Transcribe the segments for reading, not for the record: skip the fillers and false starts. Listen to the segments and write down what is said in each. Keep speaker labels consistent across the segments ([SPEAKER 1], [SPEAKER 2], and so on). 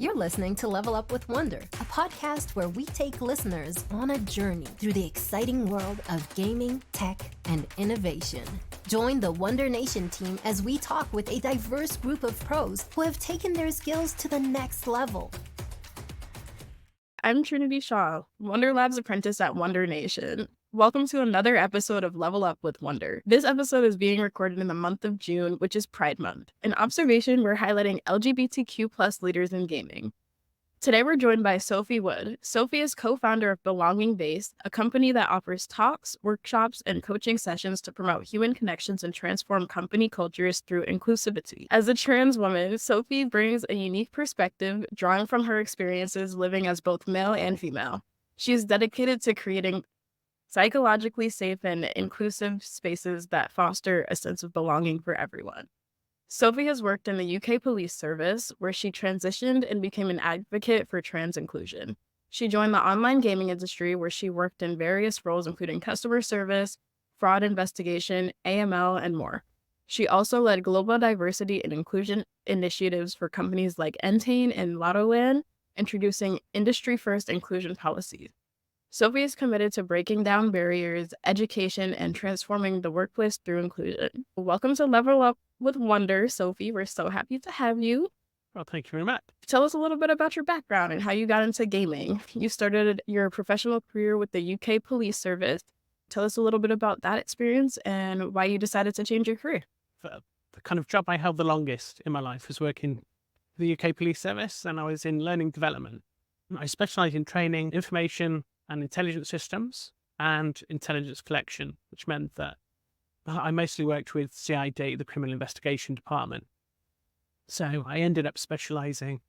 [SPEAKER 1] You're listening to Level Up with Wondr, a podcast where we take listeners on a journey through the exciting world of gaming, tech, and innovation. Join the Wondr Nation team as we talk with a diverse group of pros who have taken their skills to the next level.
[SPEAKER 2] I'm Trinity Shaw, Wondr Lab's apprentice at Wondr Nation. Welcome to another episode of Level Up with Wondr. This episode is being recorded in the month of June, which is Pride Month. In observation, we're highlighting LGBTQ+ leaders in gaming. Today, we're joined by Sophie Wood. Sophie is co-founder of Belonging Base, a company that offers talks, workshops, and coaching sessions to promote human connections and transform company cultures through inclusivity. As a trans woman, Sophie brings a unique perspective, drawing from her experiences living as both male and female. She is dedicated to creating psychologically safe and inclusive spaces that foster a sense of belonging for everyone. Sophie has worked in the UK Police Service, where she transitioned and became an advocate for trans inclusion. She joined the online gaming industry, where she worked in various roles, including customer service, fraud investigation, AML, and more. She also led global diversity and inclusion initiatives for companies like Entain and Lottoland, introducing industry-first inclusion policies. Sophie is committed to breaking down barriers, education, and transforming the workplace through inclusion. Welcome to Level Up with Wondr, Sophie. We're so happy to have you.
[SPEAKER 3] Well, thank you very much.
[SPEAKER 2] Tell us a little bit about your background and how you got into gaming. You started your professional career with the UK Police Service. Tell us a little bit about that experience and why you decided to change your career.
[SPEAKER 3] The kind of job I held the longest in my life was working for the UK Police Service, and I was in learning development. I specialised in training, information and intelligence systems and intelligence collection, which meant that I mostly worked with CID, the Criminal Investigation Department. So I ended up specialising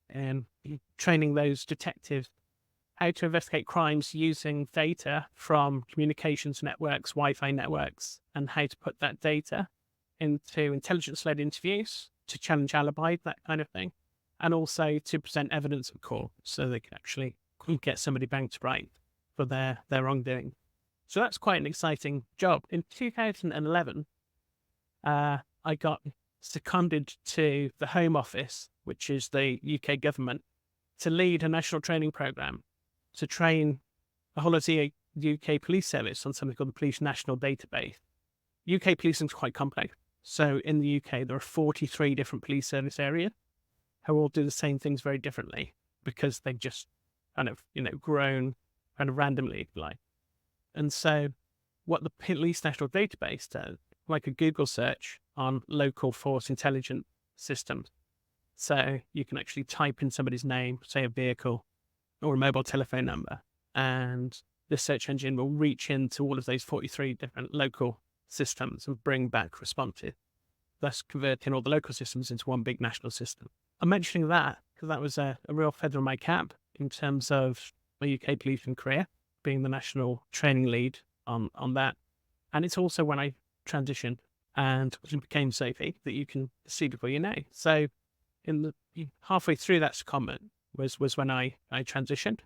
[SPEAKER 3] in training those detectives how to investigate crimes using data from communications networks, Wi-Fi networks, and how to put that data into intelligence-led interviews to challenge alibi, that kind of thing, and also to present evidence at court so they could actually get somebody banged to right for their wrongdoing. So that's quite an exciting job. In 2011, I got seconded to the Home Office, which is the UK government, to lead a national training programme to train the whole of the UK Police Service on something called the Police National Database. UK policing is quite complex. So in the UK, there are 43 different police service areas who all do the same things very differently because they've just kind of, grown kind of randomly, if you like. And so what the Police National Database does, like a Google search on local force intelligence systems. So you can actually type in somebody's name, say a vehicle or a mobile telephone number, and the search engine will reach into all of those 43 different local systems and bring back responses, thus converting all the local systems into one big national system. I'm mentioning that because that was a real feather in my cap in terms of my UK policing career, being the national training lead on that. And it's also when I transitioned and became Sophie that you can see before you know. So in the halfway through that secondment was when I transitioned.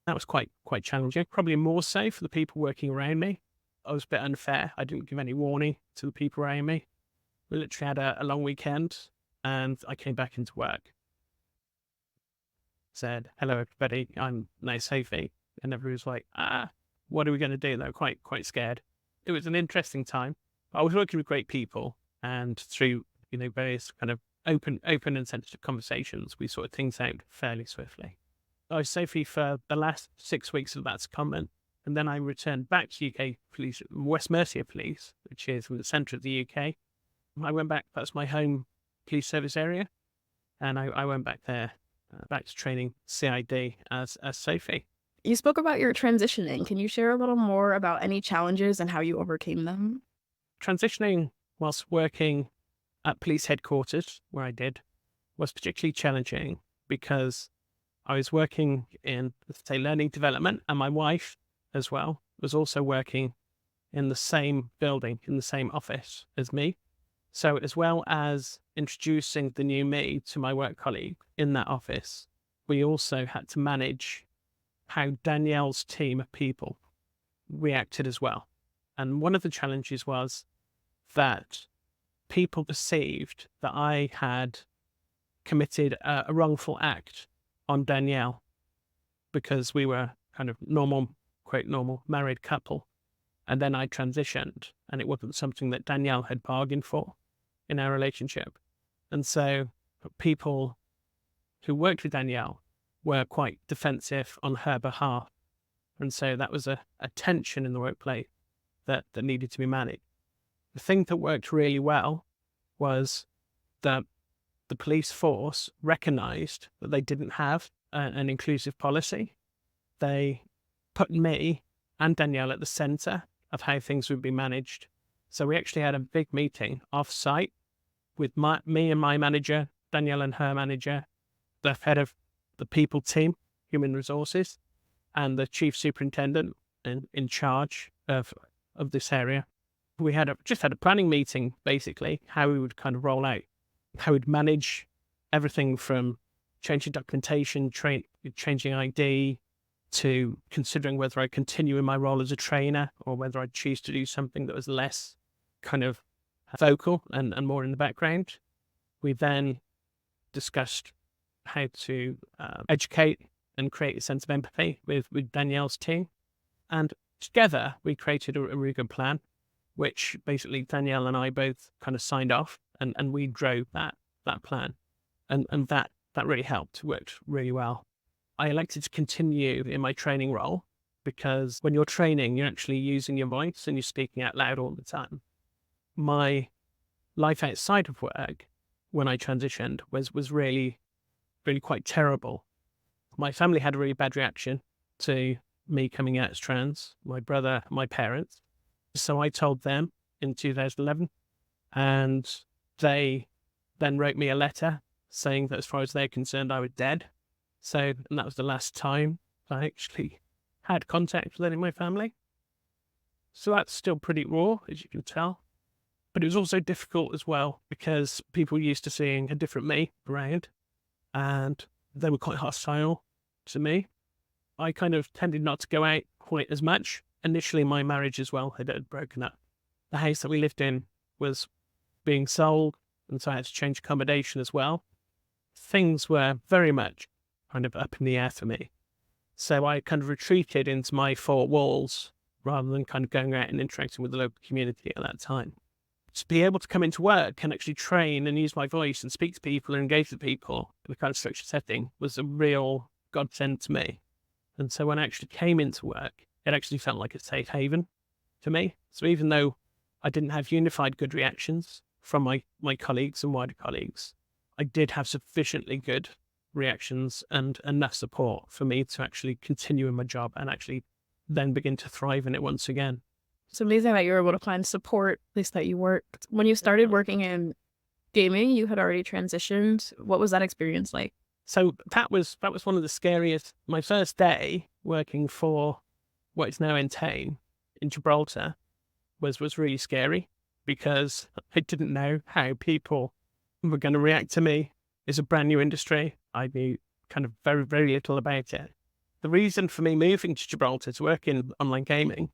[SPEAKER 3] That was quite challenging, probably more so for the people working around me. I was a bit unfair. I didn't give any warning to the people around me. We literally had a long weekend and I came back into work. Said, hello, everybody, I'm now Sophie. And everybody was like, what are we going to do? They were quite scared. It was an interesting time. I was working with great people, and through, various kind of open and sensitive conversations, we sorted things out fairly swiftly. I was Sophie for the last 6 weeks of that secondment, and then I returned back to UK Police, West Mercia Police, which is in the centre of the UK. I went back, that's my home police service area, and I went back there, back to training CID as Sophie.
[SPEAKER 2] You spoke about your transitioning. Can you share a little more about any challenges and how you overcame them?
[SPEAKER 3] Transitioning whilst working at police headquarters, where I did, was particularly challenging because I was working in, say, learning development, and my wife as well was also working in the same building, in the same office as me. So as well as introducing the new me to my work colleague in that office, we also had to manage how Danielle's team of people reacted as well. And one of the challenges was that people perceived that I had committed a wrongful act on Danielle because we were kind of quote normal married couple. And then I transitioned, and it wasn't something that Danielle had bargained for in our relationship. And so people who worked with Danielle were quite defensive on her behalf. And so that was a tension in the workplace that needed to be managed. The thing that worked really well was that the police force recognized that they didn't have an inclusive policy. They put me and Danielle at the center of how things would be managed. So we actually had a big meeting off-site with me and my manager, Danielle and her manager, the head of the people team, human resources, and the chief superintendent in charge of this area. We just had a planning meeting, basically, how we would kind of roll out, how we'd manage everything from changing documentation, changing ID, to considering whether I'd continue in my role as a trainer or whether I'd choose to do something that was less kind of vocal and more in the background. We then discussed how to educate and create a sense of empathy with Danielle's team. And together, we created a really good plan, which basically Danielle and I both kind of signed off, and we drove that plan. And that really helped, worked really well. I elected to continue in my training role because when you're training, you're actually using your voice and you're speaking out loud all the time. My life outside of work, when I transitioned, was really, really quite terrible. My family had a really bad reaction to me coming out as trans, my brother, my parents. So I told them in 2011, and they then wrote me a letter saying that as far as they're concerned, I was dead. And that was the last time I actually had contact with any of my family. So that's still pretty raw, as you can tell. But it was also difficult as well because people were used to seeing a different me around, and they were quite hostile to me. I kind of tended not to go out quite as much. Initially, my marriage as well had broken up. The house that we lived in was being sold, and so I had to change accommodation as well. Things were very much kind of up in the air for me. So I kind of retreated into my four walls rather than kind of going out and interacting with the local community at that time. To be able to come into work and actually train and use my voice and speak to people and engage with people in a kind of structured setting was a real godsend to me. And so when I actually came into work, it actually felt like a safe haven to me. So even though I didn't have unified good reactions from my colleagues and wider colleagues, I did have sufficiently good reactions and enough support for me to actually continue in my job and actually then begin to thrive in it once again.
[SPEAKER 2] It's amazing that you were able to find support, at least that you worked. When you started working in gaming, you had already transitioned. What was that experience like?
[SPEAKER 3] So that was one of the scariest. My first day working for what is now Entain in Gibraltar was really scary because I didn't know how people were going to react to me. It's a brand new industry. I knew kind of very, very little about it. The reason for me moving to Gibraltar to work in online gaming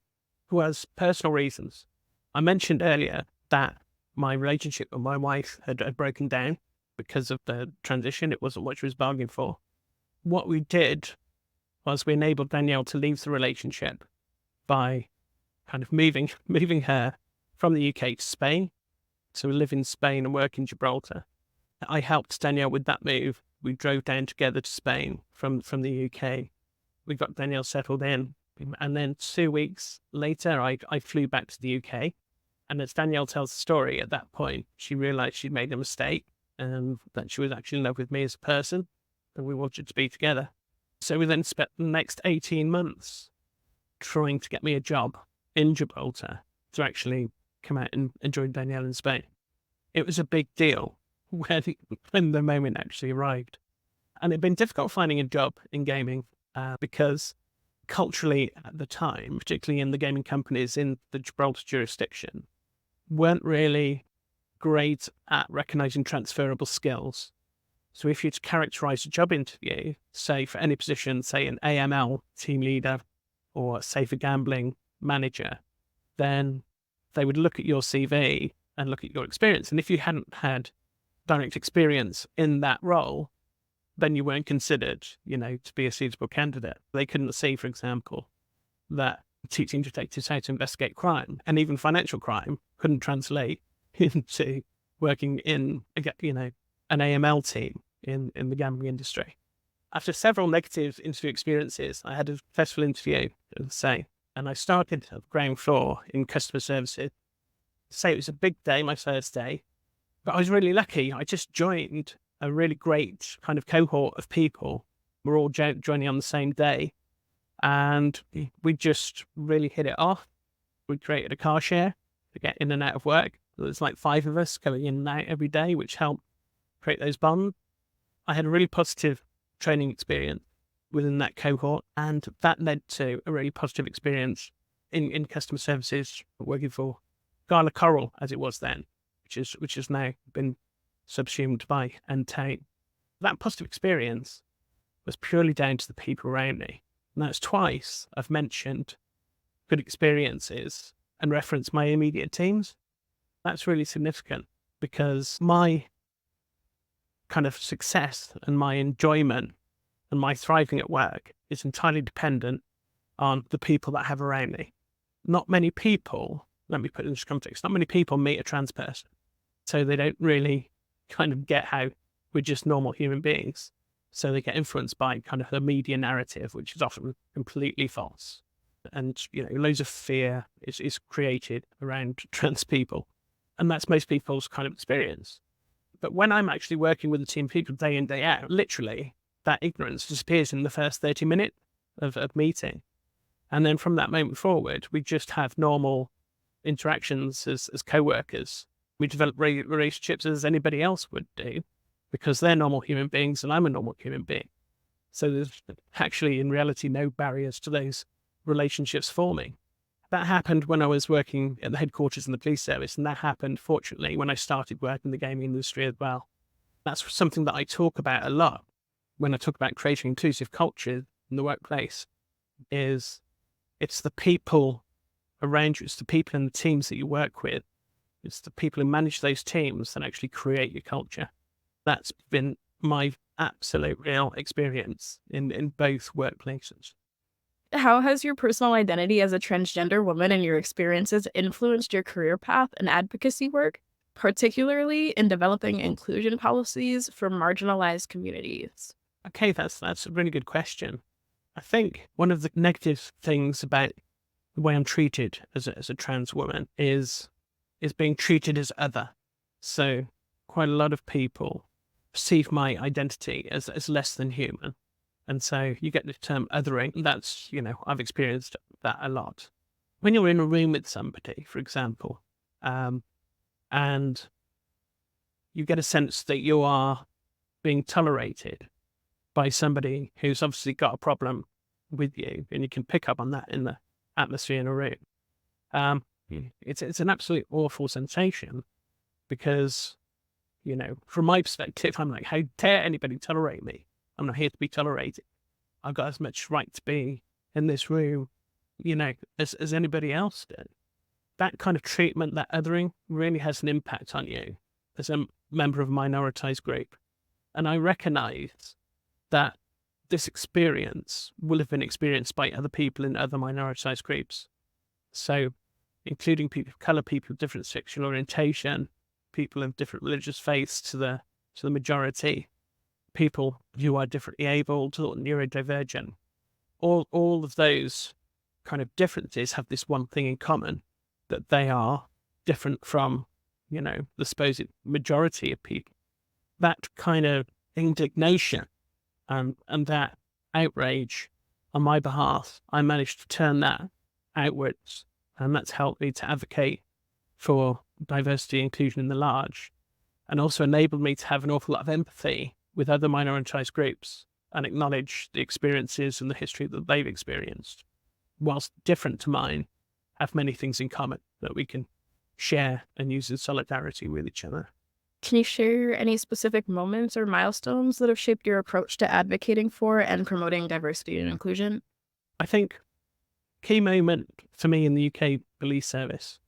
[SPEAKER 3] was personal reasons. I mentioned earlier that my relationship with my wife had broken down because of the transition. It wasn't what she was bargaining for. What we did was we enabled Danielle to leave the relationship by kind of moving her from the UK to Spain. So we live in Spain and work in Gibraltar. I helped Danielle with that move. We drove down together to Spain from the UK. We got Danielle settled in. And then 2 weeks later, I flew back to the UK. And as Danielle tells the story, at that point, she realized she'd made a mistake and that she was actually in love with me as a person and we wanted to be together. So we then spent the next 18 months trying to get me a job in Gibraltar to actually come out and join Danielle in Spain. It was a big deal when the moment actually arrived. And it'd been difficult finding a job in gaming because culturally at the time, particularly in the gaming companies in the Gibraltar jurisdiction, weren't really great at recognizing transferable skills. So if you'd characterize a job interview, say for any position, say an AML team leader or safer gambling manager, then they would look at your CV and look at your experience. And if you hadn't had direct experience in that role, then you weren't considered, to be a suitable candidate. They couldn't see, for example, that teaching detectives how to investigate crime and even financial crime couldn't translate into working in, an AML team in the gambling industry. After several negative interview experiences, I had a successful interview, as I say, and I started at the ground floor in customer services. Say it was a big day, my first day, but I was really lucky. I just joined a really great kind of cohort of people. We're all joining on the same day, and we just really hit it off. We created a car share to get in and out of work. There's like 5 of us going in and out every day, which helped create those bonds. I had a really positive training experience within that cohort, and that led to a really positive experience in customer services, working for Gala Coral, as it was then, which has now been subsumed by Entain. That positive experience was purely down to the people around me. And that's twice I've mentioned good experiences and referenced my immediate teams. That's really significant because my kind of success and my enjoyment and my thriving at work is entirely dependent on the people that I have around me. Not many people, let me put it in this context, not many people meet a trans person. So they don't really kind of get how we're just normal human beings. So they get influenced by kind of the media narrative, which is often completely false. And, loads of fear is created around trans people. And that's most people's kind of experience. But when I'm actually working with a team of people day in, day out, literally that ignorance disappears in the first 30 minutes of meeting. And then from that moment forward, we just have normal interactions as co-workers. We develop relationships as anybody else would do because they're normal human beings and I'm a normal human being. So there's actually, in reality, no barriers to those relationships forming. That happened when I was working at the headquarters in the police service, and that happened, fortunately, when I started working in the gaming industry as well. That's something that I talk about a lot when I talk about creating inclusive culture in the workplace, is it's the people around you, it's the people in the teams that you work with, it's the people who manage those teams that actually create your culture. That's been my absolute real experience in both workplaces.
[SPEAKER 2] How has your personal identity as a transgender woman and your experiences influenced your career path and advocacy work, particularly in developing inclusion policies for marginalized communities?
[SPEAKER 3] Okay, that's a really good question. I think one of the negative things about the way I'm treated as a trans woman is being treated as other. So quite a lot of people perceive my identity as less than human. And so you get the term othering. That's, I've experienced that a lot. When you're in a room with somebody, for example, and you get a sense that you are being tolerated by somebody who's obviously got a problem with you, and you can pick up on that in the atmosphere in a room. It's an absolutely awful sensation because, from my perspective, I'm like, how dare anybody tolerate me? I'm not here to be tolerated. I've got as much right to be in this room, as anybody else did. That kind of treatment, that othering, really has an impact on you as a member of a minoritized group. And I recognize that this experience will have been experienced by other people in other minoritized groups. So, including people of color, people of different sexual orientation, people of different religious faiths to the majority, people who are differently abled or neurodivergent. All of those kind of differences have this one thing in common, that they are different from, the supposed majority of people. That kind of indignation and that outrage on my behalf, I managed to turn that outwards, and that's helped me to advocate for diversity and inclusion in the large, and also enabled me to have an awful lot of empathy with other minoritized groups and acknowledge the experiences and the history that they've experienced, whilst different to mine, have many things in common that we can share and use in solidarity with each other.
[SPEAKER 2] Can you share any specific moments or milestones that have shaped your approach to advocating for and promoting diversity and inclusion?
[SPEAKER 3] I think key moment for me in the UK police service,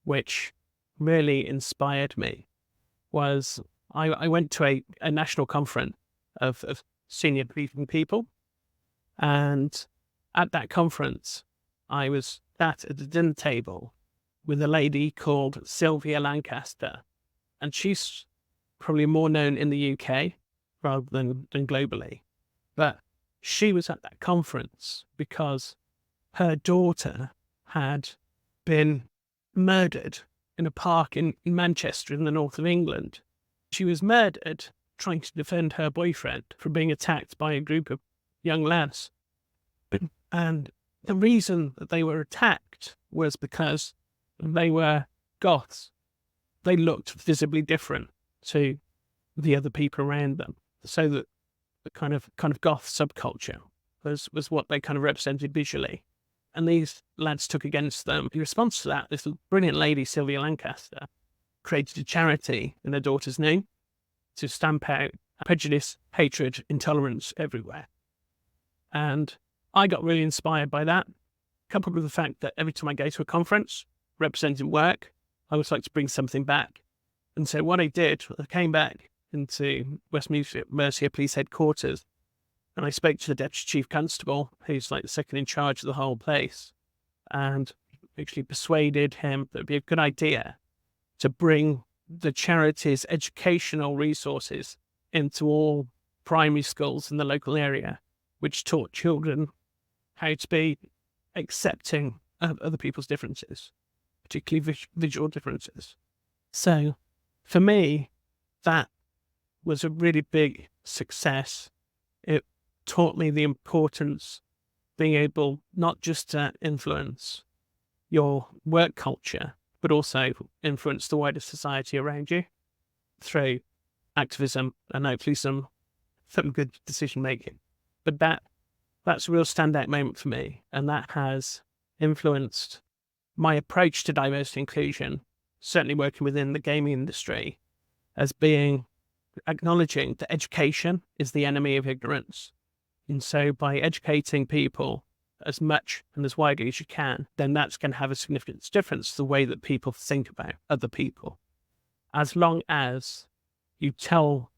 [SPEAKER 3] which really inspired me, was I went to a national conference of senior briefing people. And at that conference, I was sat at the dinner table with a lady called Sylvia Lancaster. And she's probably more known in the UK rather than globally. But she was at that conference because her daughter had been murdered in a park in Manchester in the north of England. She was murdered trying to defend her boyfriend from being attacked by a group of young lads. And the reason that they were attacked was because they were goths. They looked visibly different to the other people around them. So that the kind of goth subculture was what they kind of represented visually. And these lads took against them. In response to that, this brilliant lady, Sylvia Lancaster, created a charity in her daughter's name to stamp out prejudice, hatred, intolerance everywhere. And I got really inspired by that, coupled with the fact that every time I go to a conference representing work, I always like to bring something back. And so what I did, I came back into West Mercia Police Headquarters, and I spoke to the Deputy Chief Constable, who's like the second in charge of the whole place, and actually persuaded him that it would be a good idea to bring the charity's educational resources into all primary schools in the local area, which taught children how to be accepting of other people's differences, particularly visual differences. So for me, that was a really big success. It taught me the importance of being able not just to influence your work culture, but also influence the wider society around you through activism and hopefully some good decision making. But that's a real standout moment for me, and that has influenced my approach to diversity and inclusion, certainly working within the gaming industry, as being acknowledging that education is the enemy of ignorance. And so by educating people as much and as widely as you can, then that's going to have a significant difference to the way that people think about other people. As long as you tell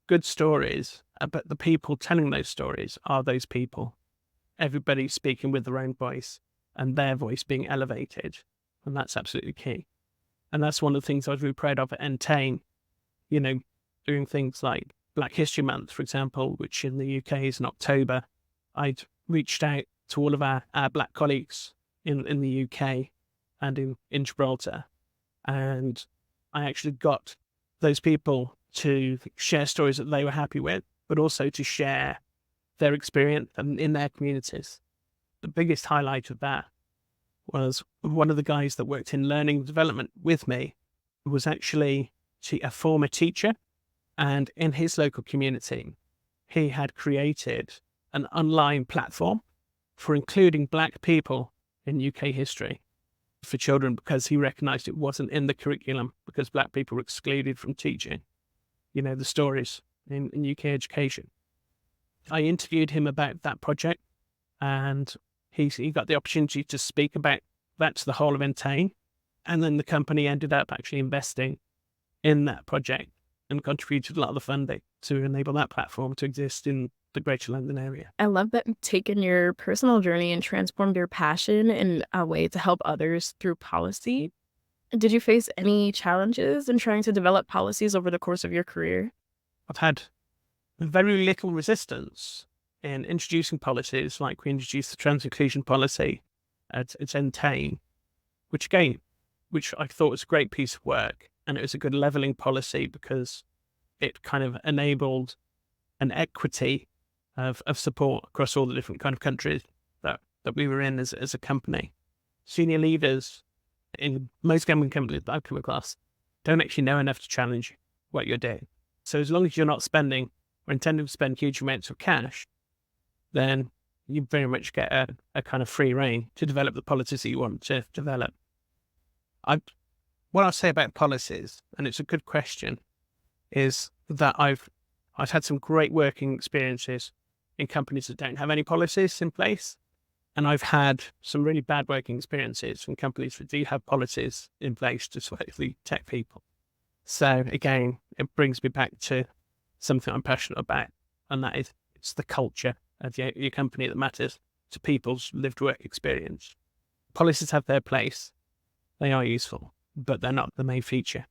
[SPEAKER 3] good stories, but the people telling those stories are those people, everybody speaking with their own voice and their voice being elevated. And that's absolutely key. And that's one of the things I was really proud of at Entain, doing things like Black History Month, for example, which in the UK is in October. I'd reached out to all of our Black colleagues in the UK and in Gibraltar. And I actually got those people to share stories that they were happy with, but also to share their experience in their communities. The biggest highlight of that was one of the guys that worked in learning and development with me was actually a former teacher. And in his local community, he had created an online platform for including Black people in UK history for children because he recognised it wasn't in the curriculum because Black people were excluded from teaching, the stories in UK education. I interviewed him about that project, and he got the opportunity to speak about that to the whole of Entain. And then the company ended up actually investing in that project and contributed a lot of the funding to enable that platform to exist in the Greater London area.
[SPEAKER 2] I love that you've taken your personal journey and transformed your passion in a way to help others through policy. Did you face any challenges in trying to develop policies over the course of your career?
[SPEAKER 3] I've had very little resistance in introducing policies, like we introduced the trans inclusion policy at Entain, which I thought was a great piece of work. And it was a good levelling policy because it kind of enabled an equity of support across all the different kind of countries that we were in as a company. Senior leaders in most gambling companies that I've come across don't actually know enough to challenge what you're doing. So as long as you're not spending or intending to spend huge amounts of cash, then you very much get a kind of free rein to develop the policies that you want to develop. What I'll say about policies, and it's a good question, is that I've had some great working experiences in companies that don't have any policies in place. And I've had some really bad working experiences in companies that do have policies in place to slightly protect people. So again, it brings me back to something I'm passionate about, and that is It's the culture of your company that matters to people's lived work experience. Policies have their place. They are useful, but they're not the main feature.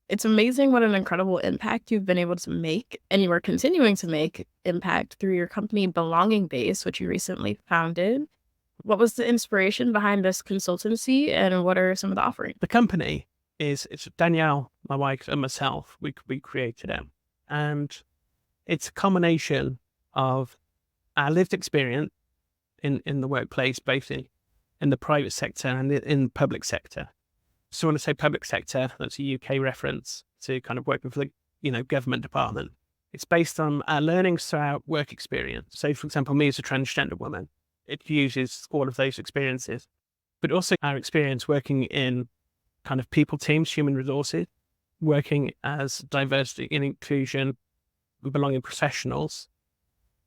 [SPEAKER 2] It's amazing what an incredible impact you've been able to make, and you are continuing to make impact through your company Belonging Base, which you recently founded. What was the inspiration behind this consultancy, and what are some of the offerings?
[SPEAKER 3] The company it's Danielle, my wife, and myself. We created it, and it's a combination of our lived experience in the workplace, both in the private sector and in the public sector. So when I say public sector, that's a UK reference to kind of working for the government department. It's based on our learnings through our work experience. So, for example, me as a transgender woman, it uses all of those experiences, but also our experience working in kind of people teams, human resources, working as diversity and inclusion, belonging professionals.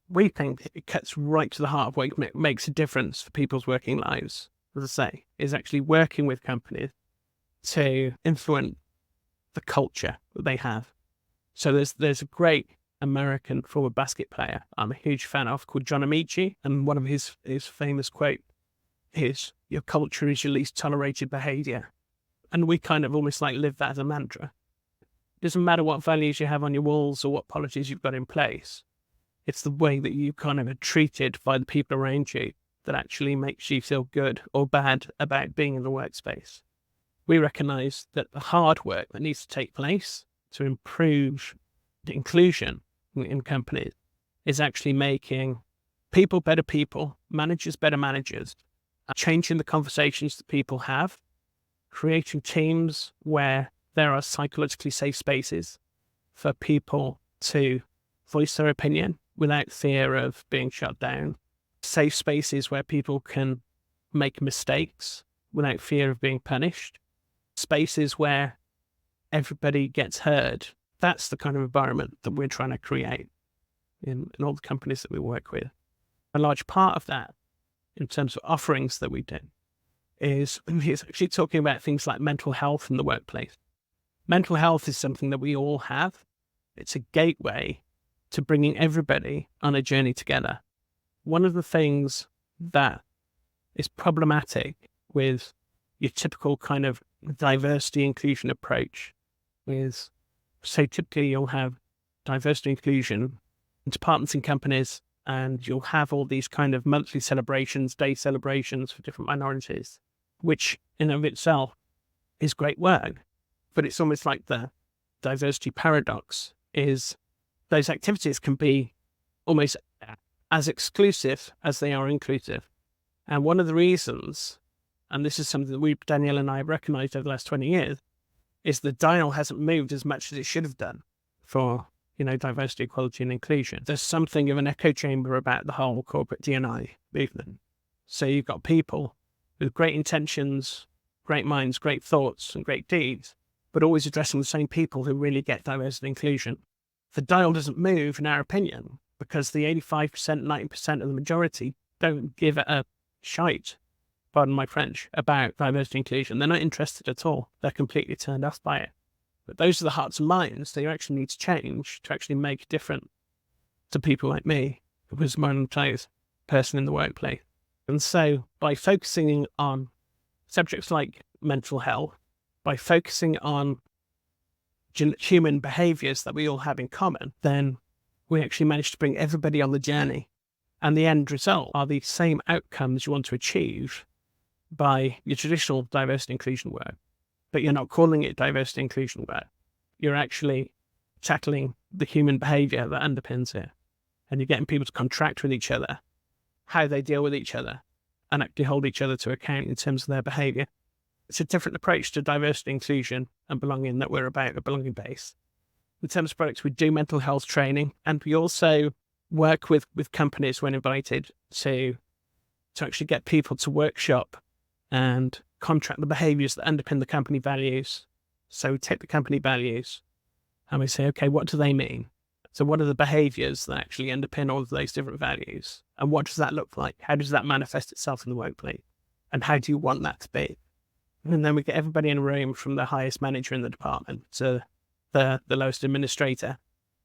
[SPEAKER 3] We think it cuts right to the heart of what makes a difference for people's working lives, as I say, is actually working with companies to influence the culture that they have. So there's a great American former basket player I'm a huge fan of called John Amici, and one of his famous quote is, "Your culture is your least tolerated behavior." And we kind of almost like live that as a mantra. It doesn't matter what values you have on your walls or what policies you've got in place. It's the way that you kind of are treated by the people around you that actually makes you feel good or bad about being in the workspace. We recognise that the hard work that needs to take place to improve the inclusion in companies is actually making people better people, managers better managers, changing the conversations that people have, creating teams where there are psychologically safe spaces for people to voice their opinion without fear of being shut down, safe spaces where people can make mistakes without fear of being punished, spaces where everybody gets heard. That's the kind of environment that we're trying to create in all the companies that we work with. A large part of that, in terms of offerings that we do, is actually talking about things like mental health in the workplace. Mental health is something that we all have. It's a gateway to bringing everybody on a journey together. One of the things that is problematic with your typical kind of diversity inclusion approach is, so typically you'll have diversity inclusion in departments and companies, and you'll have all these kind of monthly celebrations, day celebrations for different minorities, which in and of itself is great work. But it's almost like the diversity paradox is those activities can be almost as exclusive as they are inclusive. And one of the reasons, and this is something that Danielle and I have recognized over the last 20 years, is the dial hasn't moved as much as it should have done for, diversity, equality and inclusion. There's something of an echo chamber about the whole corporate D&I movement. So you've got people with great intentions, great minds, great thoughts and great deeds, but always addressing the same people who really get diversity and inclusion. The dial doesn't move, in our opinion, because the 85%, 90% of the majority don't give it a shite, pardon my French, about diversity and inclusion. They're not interested at all. They're completely turned off by it. But those are the hearts and minds that you actually need to change to actually make a difference to people like me, who was a minoritized person in the workplace. And so by focusing on subjects like mental health, by focusing on human behaviors that we all have in common, then we actually manage to bring everybody on the journey. And the end result are the same outcomes you want to achieve by your traditional diversity inclusion work. But you're not calling it diversity inclusion work. You're actually tackling the human behavior that underpins it. And you're getting people to contract with each other, how they deal with each other, and actually hold each other to account in terms of their behavior. It's a different approach to diversity, inclusion, and belonging that we're about, a belonging base. In terms of products, we do mental health training, and we also work with companies when invited to actually get people to workshop and contract the behaviors that underpin the company values. So we take the company values and we say, okay, what do they mean? So what are the behaviors that actually underpin all of those different values? And what does that look like? How does that manifest itself in the workplace? And how do you want that to be? And then we get everybody in a room, from the highest manager in the department to the lowest administrator.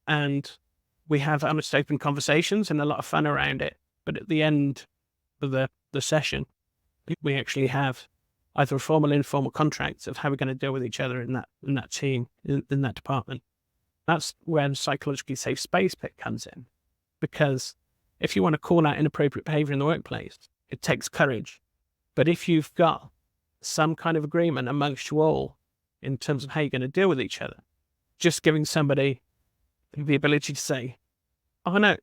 [SPEAKER 3] And We have honest, open conversations and a lot of fun around it. But at the end of the session, we actually have either a formal or informal contract of how we're going to deal with each other in that team, in that department. That's where the psychologically safe space bit comes in. Because if you want to call out inappropriate behavior in the workplace, it takes courage. But if you've got some kind of agreement amongst you all in terms of how you're going to deal with each other, just giving somebody the ability to say, oh no,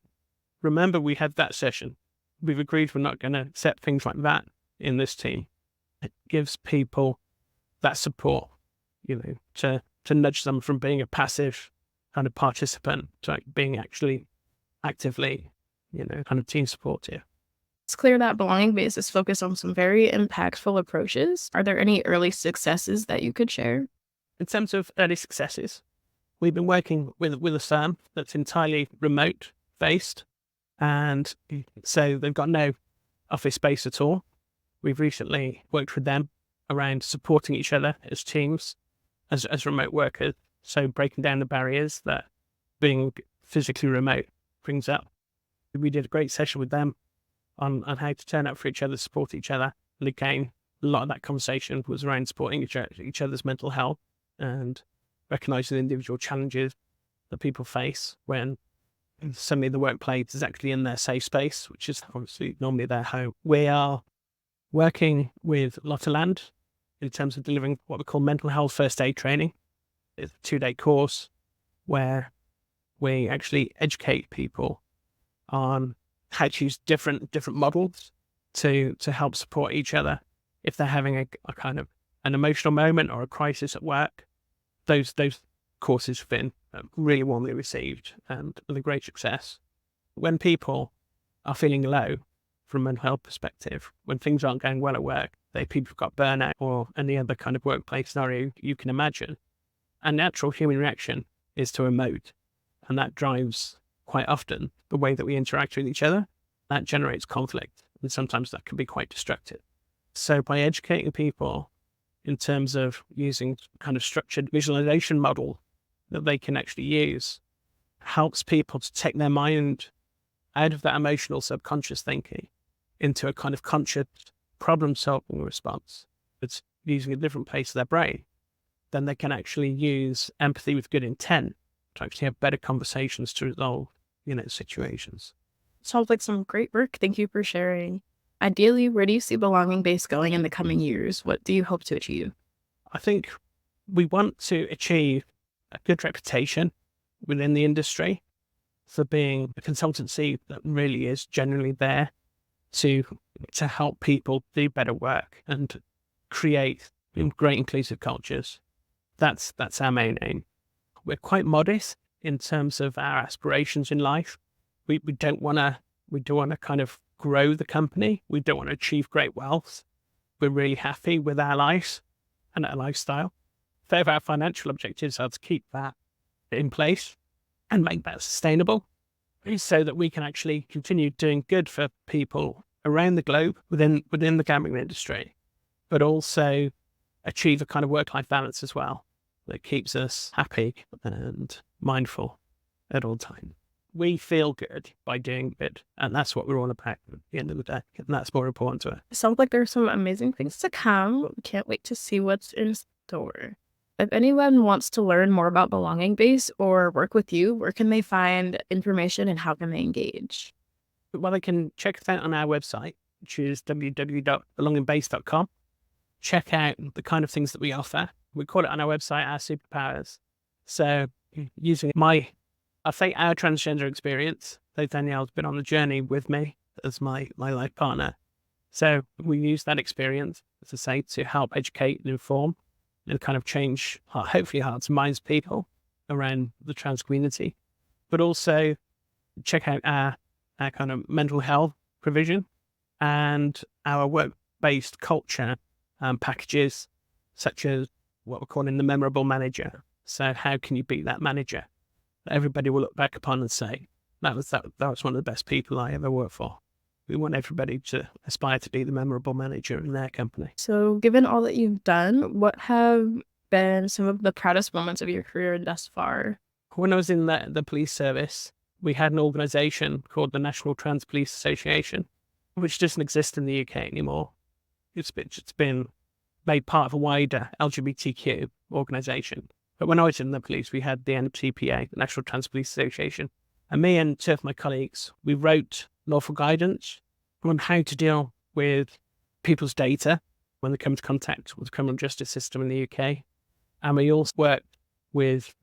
[SPEAKER 3] remember we had that session. We've agreed we're not going to accept things like that in this team. It gives people that support, to nudge them from being a passive kind of participant to like being actually actively, kind of team supportive.
[SPEAKER 2] It's clear that belonging base is focused on some very impactful approaches. Are there any early successes that you could share?
[SPEAKER 3] In terms of early successes, we've been working with a firm that's entirely remote based. And so they've got no office space at all. We've recently worked with them around supporting each other as teams, as remote workers. So breaking down the barriers that being physically remote brings up. We did a great session with them on how to turn up for each other, support each other. And again, a lot of that conversation was around supporting each other's mental health and recognizing the individual challenges that people face when suddenly the workplace is actually in their safe space, which is obviously normally their home. We are working with Lotterland in terms of delivering what we call mental health first aid training. It's a 2-day course where we actually educate people on how to use different models to help support each other if they're having a kind of an emotional moment or a crisis at work. Those courses have been really warmly received and with a great success. When people are feeling low from a mental health perspective, when things aren't going well at work, people have got burnout or any other kind of workplace scenario you can imagine, a natural human reaction is to emote. And that drives quite often the way that we interact with each other. That generates conflict. And sometimes that can be quite destructive. So by educating people in terms of using kind of structured visualization model that they can actually use, helps people to take their mind out of that emotional subconscious thinking into a kind of conscious problem-solving response. It's using a different place of their brain. Then they can actually use empathy with good intent to actually have better conversations to resolve, situations.
[SPEAKER 2] Sounds like some great work. Thank you for sharing. Ideally, where do you see belonging base going in the coming years? What do you hope to achieve?
[SPEAKER 3] I think we want to achieve a good reputation within the industry for being a consultancy that really is generally there to help people do better work and create great inclusive cultures. That's our main aim. We're quite modest in terms of our aspirations in life. We don't want to kind of grow the company. We don't want to achieve great wealth. We're really happy with our lives and our lifestyle. So our financial objectives are to keep that in place and make that sustainable so that we can actually continue doing good for people around the globe within the gambling industry, but also achieve a kind of work-life balance as well that keeps us happy and mindful at all times. We feel good by doing good, and that's what we're all about at the end of the day, and that's more important to us.
[SPEAKER 2] It sounds like there's some amazing things to come. Can't wait to see what's in store. If anyone wants to learn more about Belonging Base or work with you, where can they find information and how can they engage?
[SPEAKER 3] Well, they can check us out on our website, which is www.belongingbase.com. Check out the kind of things that we offer. We call it on our website our superpowers. So using our transgender experience, though Danielle's been on the journey with me as my life partner. So we use that experience, as I say, to help educate and inform and kind of change, hopefully, hearts and minds of people around the trans community. But also check out our kind of mental health provision and our work-based culture packages, such as what we're calling the memorable manager. So how can you be that manager that everybody will look back upon and say, that was one of the best people I ever worked for. We want everybody to aspire to be the memorable manager in their company.
[SPEAKER 2] So given all that you've done, what have been some of the proudest moments of your career thus far?
[SPEAKER 3] When I was in the police service, we had an organisation called the National Trans Police Association, which doesn't exist in the UK anymore. It's been made part of a wider LGBTQ organisation. But when I was in the police, we had the NTPA, the National Trans Police Association. And me and two of my colleagues, we wrote lawful guidance on how to deal with people's data when they come into contact with the criminal justice system in the UK. And we also worked with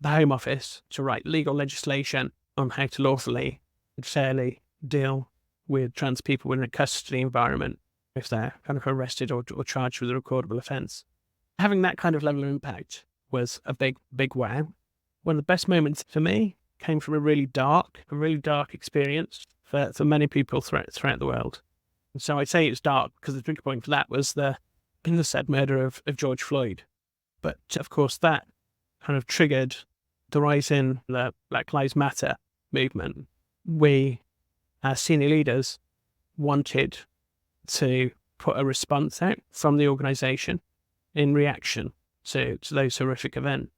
[SPEAKER 3] the Home Office to write legal legislation on how to lawfully and fairly deal with trans people in a custody environment if they're kind of arrested or charged with a recordable offence. Having that kind of level of impact was a big wow. One of the best moments for me came from a really dark experience for many people throughout the world. And so I'd say it's dark because the trigger point for that was the said murder of George Floyd. But of course that kind of triggered the rise in the Black Lives Matter movement. We, as senior leaders, wanted to put a response out from the organisation in reaction to those horrific events.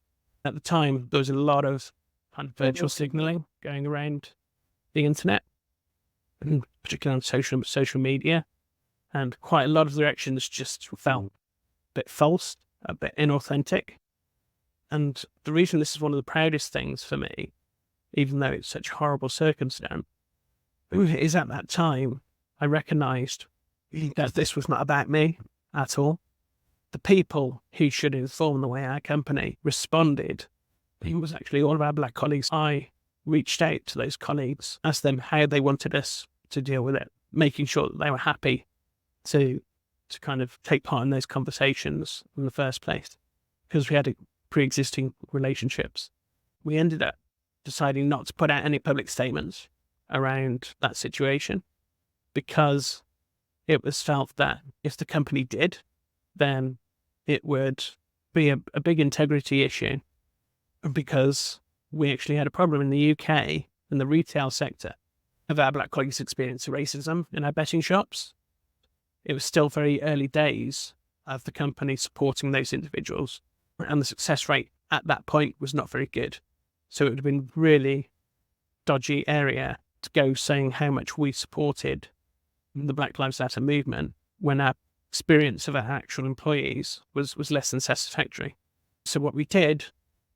[SPEAKER 3] At the time, there was a lot of kind of virtual signalling going around the internet, and particularly on social media, and quite a lot of the reactions just felt a bit false, a bit inauthentic. And the reason this is one of the proudest things for me, even though it's such a horrible circumstance, is at that time I recognised that this was not about me at all. The people who should inform the way our company responded, it was actually all of our Black colleagues. I reached out to those colleagues, asked them how they wanted us to deal with it, making sure that they were happy to kind of take part in those conversations in the first place, because we had pre-existing relationships. We ended up deciding not to put out any public statements around that situation because it was felt that if the company did, then it would be a big integrity issue, because we actually had a problem in the UK in the retail sector of our Black colleagues' experience of racism in our betting shops. It was still very early days of the company supporting those individuals, and the success rate at that point was not very good. So it would have been really dodgy area to go saying how much we supported the Black Lives Matter movement when our experience of our actual employees was less than satisfactory. So what we did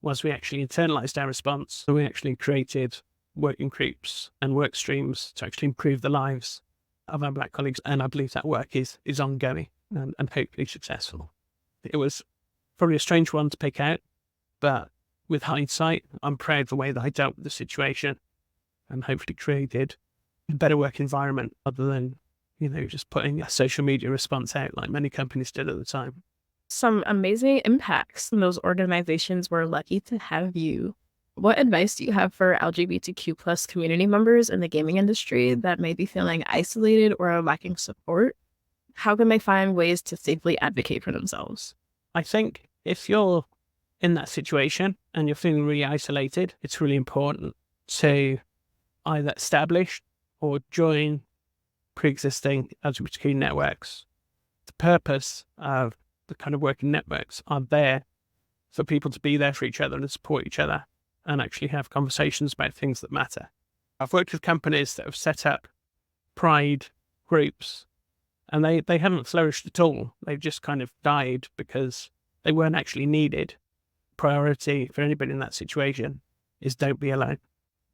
[SPEAKER 3] was we actually internalised our response. So we actually created working groups and work streams to actually improve the lives of our Black colleagues. And I believe that work is ongoing and hopefully successful. It was probably a strange one to pick out, but with hindsight, I'm proud of the way that I dealt with the situation and hopefully created a better work environment other than, just putting a social media response out like many companies did at the time.
[SPEAKER 2] Some amazing impacts, and those organizations were lucky to have you. What advice do you have for LGBTQ plus community members in the gaming industry that may be feeling isolated or are lacking support? How can they find ways to safely advocate for themselves?
[SPEAKER 3] I think if you're in that situation and you're feeling really isolated, it's really important to either establish or join pre-existing LGBTQ networks. The purpose of the kind of working networks are there for people to be there for each other and support each other and actually have conversations about things that matter. I've worked with companies that have set up pride groups and they haven't flourished at all. They've just kind of died because they weren't actually needed. Priority for anybody in that situation is don't be alone.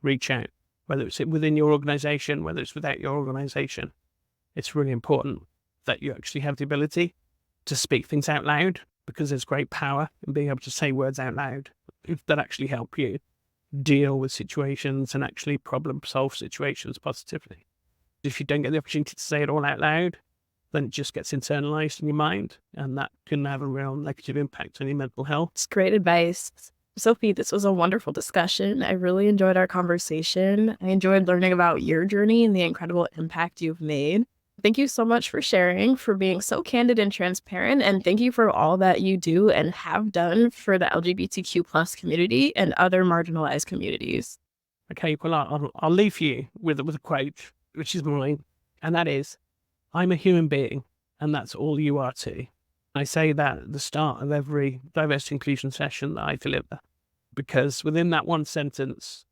[SPEAKER 3] Reach out, whether it's within your organization, whether it's without your organization. It's really important that you actually have the ability to speak things out loud, because there's great power in being able to say words out loud that actually help you deal with situations and actually problem solve situations positively. If you don't get the opportunity to say it all out loud, then it just gets internalized in your mind, and that can have a real negative impact on your mental health.
[SPEAKER 2] It's great advice. Sophie, this was a wonderful discussion. I really enjoyed our conversation. I enjoyed learning about your journey and the incredible impact you've made. Thank you so much for sharing, for being so candid and transparent, and thank you for all that you do and have done for the LGBTQ plus community and other marginalized communities.
[SPEAKER 3] Okay, well, I'll leave you with a quote, which is mine, and that is, I'm a human being, and that's all you are too. I say that at the start of every diversity inclusion session that I deliver, because within that one sentence,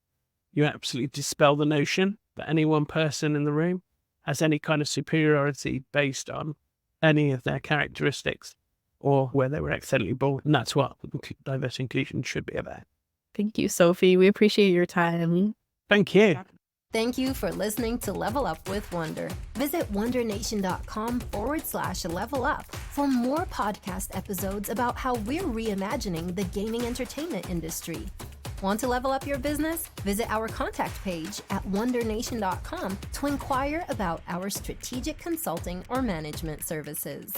[SPEAKER 3] you absolutely dispel the notion that any one person in the room has any kind of superiority based on any of their characteristics or where they were accidentally born. And that's what diversity inclusion should be about.
[SPEAKER 2] Thank you, Sophie. We appreciate your time.
[SPEAKER 3] Thank you.
[SPEAKER 1] Thank you for listening to Level Up with Wondr. Visit wondernation.com/level up for more podcast episodes about how we're reimagining the gaming entertainment industry. Want to level up your business? Visit our contact page at wondernation.com to inquire about our strategic consulting or management services.